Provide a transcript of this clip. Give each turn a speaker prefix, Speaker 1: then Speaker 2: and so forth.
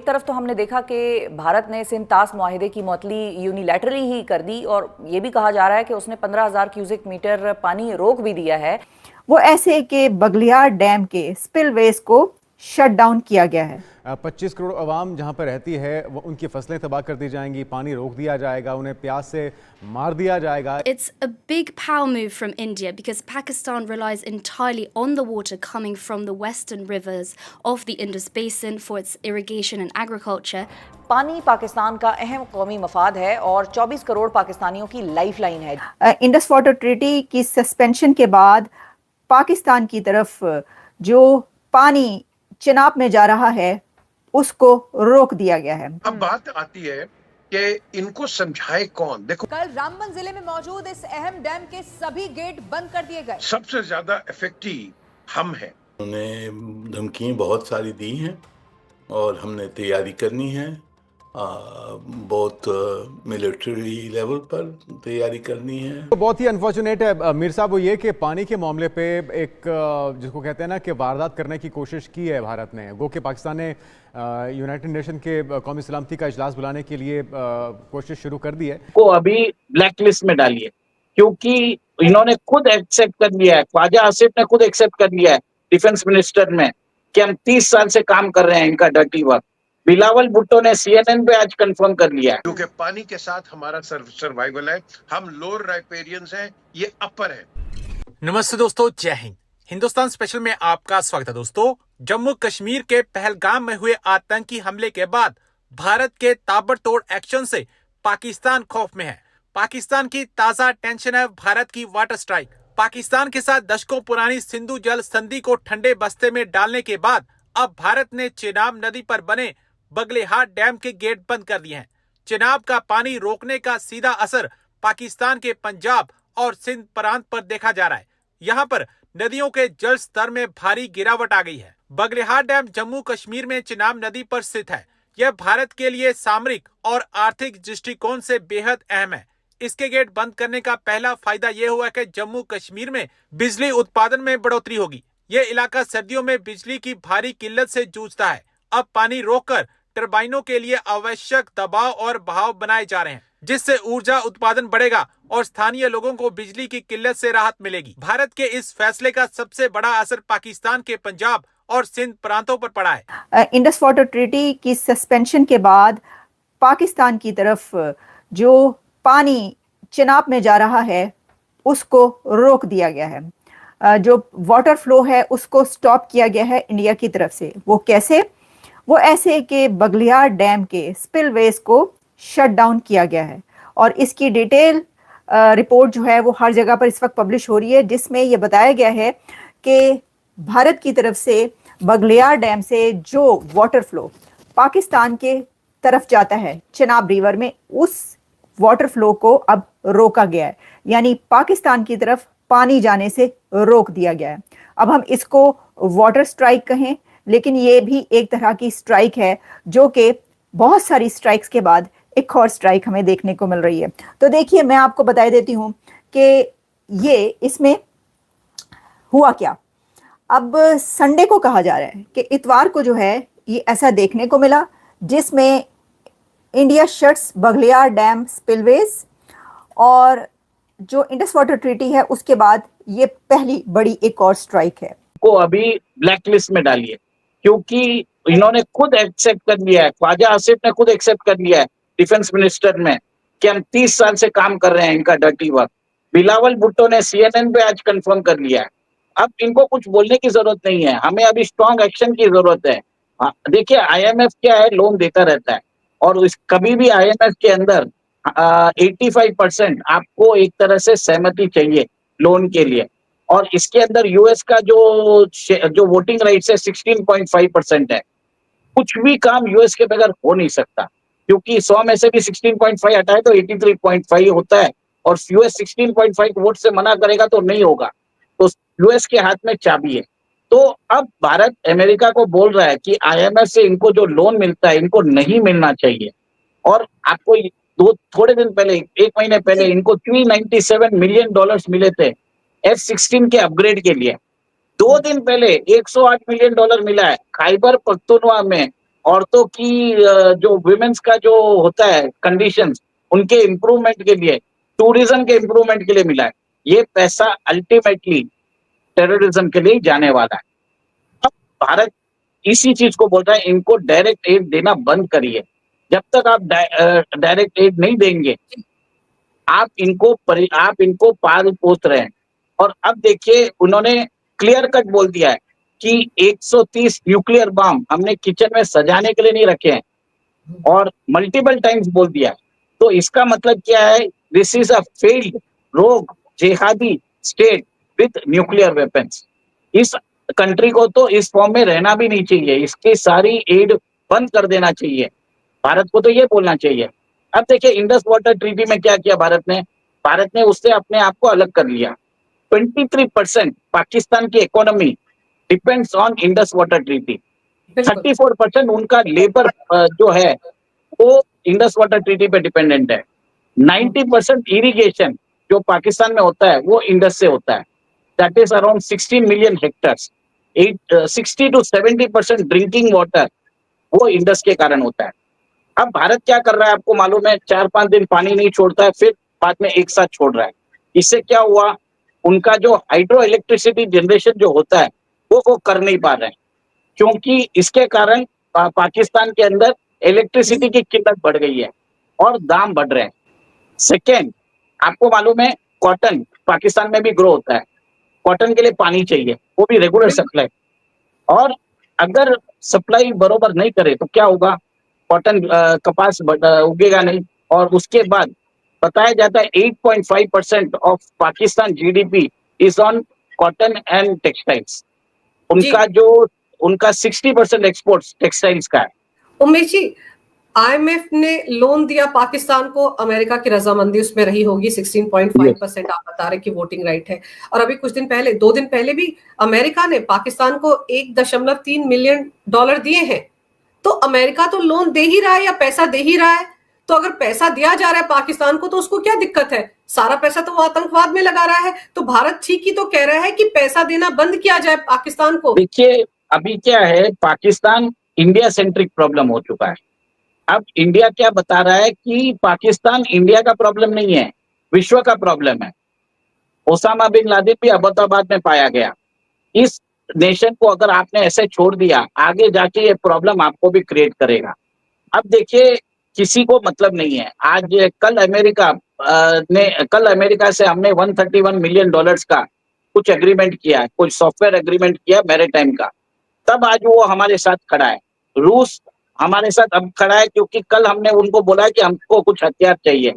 Speaker 1: एक तरफ तो हमने देखा कि भारत ने सिंध-तास मुआहिदे की मुअत्तली यूनिलैटरली ही कर दी और ये भी कहा जा रहा है कि उसने 15,000 क्यूसेक मीटर पानी रोक भी दिया है।
Speaker 2: वो ऐसे कि बगलियार डैम के स्पिलवेज को शट डाउन किया गया है।
Speaker 3: 25 करोड़ अवाम जहां पर रहती है वो उनकी फसलें तबाह कर दी जाएंगी, पानी रोक दिया जाएगा, उन्हें प्यास से मार दिया जाएगा।
Speaker 4: It's a big power move from India because Pakistan relies entirely on the water coming from the western rivers of the Indus Basin for its irrigation and agriculture.
Speaker 1: पानी पाकिस्तान का अहम कौमी मफाद है और 24 करोड़ पाकिस्तानियों की लाइफलाइन है।
Speaker 2: इंडस वाटर ट्रीटी की सस्पेंशन के बाद पाकिस्तान की तरफ जो पानी चिनाब में जा रहा है उसको रोक दिया गया है।
Speaker 5: अब बात आती है कि इनको समझाए कौन। देखो,
Speaker 6: कल रामबन जिले में मौजूद इस अहम डैम के सभी गेट बंद कर दिए गए।
Speaker 5: सबसे ज्यादा इफेक्टिव हम हैं।
Speaker 7: उन्हें धमकी बहुत सारी दी हैं और हमने तैयारी करनी है, बहुत मिलिट्री लेवल पर तैयारी करनी है।
Speaker 3: तो बहुत ही अनफॉर्चुनेट है मीर साहब वो ये कि पानी के मामले पे एक जिसको कहते हैं ना कि वारदात करने की कोशिश की है भारत ने। गो कि पाकिस्तान ने यूनाइटेड नेशन के कौमी सलामती का इजलास बुलाने के लिए कोशिश शुरू कर दी है।
Speaker 8: को अभी ब्लैक लिस्ट में डालिए क्योंकि इन्होंने खुद एक्सेप्ट कर लिया है, ख्वाजा आसिफ ने खुद एक्सेप्ट कर लिया है डिफेंस मिनिस्टर में कि हम 30 साल से काम कर रहे हैं इनका डर्टी वर्क। बिलावल भुट्टो ने CNN पे आज कंफर्म कर लिया है।
Speaker 5: क्योंकि पानी के साथ हमारा सर्वाइवल है। हम लोअर राइपेरियंस हैं, ये अपर है।
Speaker 9: नमस्ते दोस्तों, जय हिंद। हिंदुस्तान स्पेशल में आपका स्वागत है। दोस्तों, जम्मू कश्मीर के पहलगाम में हुए आतंकी हमले के बाद भारत के ताबड़तोड़ एक्शन से पाकिस्तान खौफ में है। पाकिस्तान की ताजा टेंशन है भारत की वाटर स्ट्राइक। पाकिस्तान के साथ दशकों पुरानी सिंधु जल संधि को ठंडे बस्ते में डालने के बाद अब भारत ने चेनाब नदी पर बने बगलेहाट डैम के गेट बंद कर दिए हैं। चेनाब का पानी रोकने का सीधा असर पाकिस्तान के पंजाब और सिंध प्रांत पर देखा जा रहा है। यहाँ पर नदियों के जल स्तर में भारी गिरावट आ गई है। बगलेहाट डैम जम्मू कश्मीर में चेनाब नदी पर स्थित है। यह भारत के लिए सामरिक और आर्थिक दृष्टिकोण से बेहद अहम है। इसके गेट बंद करने का पहला फायदा यह हुआ कि जम्मू कश्मीर में बिजली उत्पादन में बढ़ोतरी होगी। यह इलाका सर्दियों में बिजली की भारी किल्लत से जूझता है। अब पानी रोककर टरबाइनों के लिए आवश्यक दबाव और बहाव बनाए जा रहे हैं, जिससे ऊर्जा उत्पादन बढ़ेगा और स्थानीय लोगों को बिजली की किल्लत से राहत मिलेगी। भारत के इस फैसले का सबसे बड़ा असर पाकिस्तान के पंजाब और सिंध प्रांतों पर पड़ा है।
Speaker 2: इंडस वाटर ट्रीटी की सस्पेंशन के बाद पाकिस्तान की तरफ जो पानी चिनाब में जा रहा है उसको रोक दिया गया है। जो वाटर फ्लो है उसको स्टॉप किया गया है इंडिया की तरफ से। वो कैसे? वो ऐसे कि बगलियार डैम के स्पिलवेज को शट डाउन किया गया है और इसकी डिटेल रिपोर्ट जो है वो हर जगह पर इस वक्त पब्लिश हो रही है, जिसमें ये बताया गया है कि भारत की तरफ से बगलियार डैम से जो वाटर फ्लो पाकिस्तान के तरफ जाता है चेनाब रिवर में, उस वाटर फ्लो को अब रोका गया है, यानी पाकिस्तान की तरफ पानी जाने से रोक दिया गया है। अब हम इसको वाटर स्ट्राइक कहें, लेकिन ये भी एक तरह की स्ट्राइक है जो कि बहुत सारी स्ट्राइक्स के बाद एक और स्ट्राइक हमें देखने को मिल रही है। तो देखिए, मैं आपको बता देती हूँ कि ये इसमें हुआ क्या। अब संडे को कहा जा रहा है कि इतवार को जो है ये ऐसा देखने को मिला जिसमें India shuts Baglihar dam spillways और जो इंडस वाटर ट्रीटी है उसके बाद ये पहली बड़ी एक और स्ट्राइक है।
Speaker 8: को अभी ब्लैक लिस्ट में डालिए क्योंकि इन्होंने खुद एक्सेप्ट कर लिया है, ख्वाजा आसिफ ने खुद एक्सेप्ट कर लिया है डिफेंस मिनिस्टर में कि हम 30 साल से काम कर रहे हैं इनका डर्टी वर्क। बिलावल भुट्टो ने CNN पे आज कंफर्म कर लिया है। अब इनको कुछ बोलने की जरूरत नहीं है, हमें अभी स्ट्रॉन्ग एक्शन की जरूरत है। देखिए, IMF क्या है, लोन देता रहता है और कभी भी IMF के अंदर 85% आपको एक तरह से सहमति चाहिए लोन के लिए, और इसके अंदर US का जो वोटिंग राइट्स है 16.5% है। कुछ भी काम US के बगैर हो नहीं सकता क्योंकि 100 में से भी 16.5 हटाए तो 83.5 होता है और US 16.5 वोट से मना करेगा तो नहीं होगा। तो US के हाथ में चाबी है। तो अब भारत अमेरिका को बोल रहा है कि IMF से इनको जो लोन मिलता है इनको नहीं मिलना चाहिए। और आपको थोड़े दिन पहले, 1 महीने पहले इनको $397 मिलियन मिले थे F-16 के अपग्रेड के लिए। 2 दिन पहले $108 मिलियन मिला है खैबर पख्तूनख्वा में औरतों की जो विमेन्स का जो होता है कंडीशंस, उनके इम्प्रूवमेंट के लिए, टूरिज्म के इम्प्रूवमेंट के लिए मिला है। ये पैसा अल्टीमेटली टेररिज्म के लिए जाने वाला है। अब भारत इसी चीज को बोल रहा है, इनको डायरेक्ट एड देना बंद करिए। जब तक आप डायरेक्ट एड नहीं देंगे, आप इनको पाल पोस रहे हैं। और अब देखिए, उन्होंने क्लियर कट बोल दिया है कि 130 न्यूक्लियर बम हमने किचन में सजाने के लिए नहीं रखे हैं, और मल्टीपल टाइम्स बोल दिया है। तो इसका मतलब क्या है? दिस इज अ फेल्ड रोग जिहादी स्टेट विथ न्यूक्लियर वेपन्स। इस कंट्री को तो इस फॉर्म में रहना भी नहीं चाहिए, इसकी सारी एड बंद कर देना चाहिए। भारत को तो ये बोलना चाहिए। अब देखिए, इंडस वाटर ट्रीटी में क्या किया भारत ने उससे अपने आप को अलग कर लिया। 23% पाकिस्तान की economy depends on Indus water treaty. 34% उनका लेबर जो है वो इंडस वाटर ट्रीटी पे डिपेंडेंट है। 90% इरिगेशन जो पाकिस्तान में होता है वो इंडस से होता है, that is around 16 million hectares. 60 to 70% drinking water वो इंडस के कारण होता है। अब भारत क्या कर रहा है आपको मालूम है? 4-5 दिन पानी नहीं छोड़ता है, फिर बाद में एक साथ छोड़ रहा है। इससे क्या हुआ? उनका जो हाइड्रो इलेक्ट्रिसिटी जनरेशन जो होता है वो कर नहीं पा रहे हैं, क्योंकि इसके कारण पाकिस्तान के अंदर इलेक्ट्रिसिटी की कीमत बढ़ गई है और दाम बढ़ रहे हैं। सेकेंड, आपको मालूम है कॉटन पाकिस्तान में भी ग्रो होता है, कॉटन के लिए पानी चाहिए, वो भी रेगुलर सप्लाई। और अगर सप्लाई बरोबर नहीं करे तो क्या होगा? कॉटन कपास उगेगा नहीं। और उसके बाद बताया जाता है 8.5% of Pakistan GDP is on cotton and textiles. उनका 60% एक्सपोर्ट्स टेक्सटाइल्स का है।
Speaker 10: उमेश जी, आईएमएफ ने लोन दिया पाकिस्तान को, अमेरिका की रजामंदी उसमें रही होगी। 16.5% आप बता रहे कि वोटिंग राइट है। और अभी कुछ दिन पहले, 2 दिन पहले भी अमेरिका ने पाकिस्तान को $1.3 मिलियन दिए हैं। तो अमेरिका तो लोन दे ही रहा है या पैसा दे ही रहा है। तो अगर पैसा दिया जा रहा है पाकिस्तान को तो उसको क्या दिक्कत है? सारा पैसा तो वो आतंकवाद में लगा रहा है। तो भारत ठीक ही तो कह रहा है कि पैसा देना बंद किया जाए पाकिस्तान को।
Speaker 8: देखिए, अभी क्या है, पाकिस्तान इंडिया सेंट्रिक प्रॉब्लम हो चुका है। अब इंडिया क्या बता रहा है कि पाकिस्तान इंडिया का प्रॉब्लम नहीं है, विश्व का प्रॉब्लम है। ओसामा बिन लादेन भी अहमदाबाद में पाया गया। इस नेशन को अगर आपने ऐसे छोड़ दिया, आगे जाके ये प्रॉब्लम आपको भी क्रिएट करेगा। अब देखिए, किसी को मतलब नहीं है। कल अमेरिका से हमने $131 मिलियन का कुछ एग्रीमेंट किया है, कुछ सॉफ्टवेयर एग्रीमेंट किया मैरीटाइम का। तब आज वो हमारे साथ खड़ा है। रूस हमारे साथ अब खड़ा है क्योंकि कल हमने उनको बोला कि हमको कुछ हथियार चाहिए।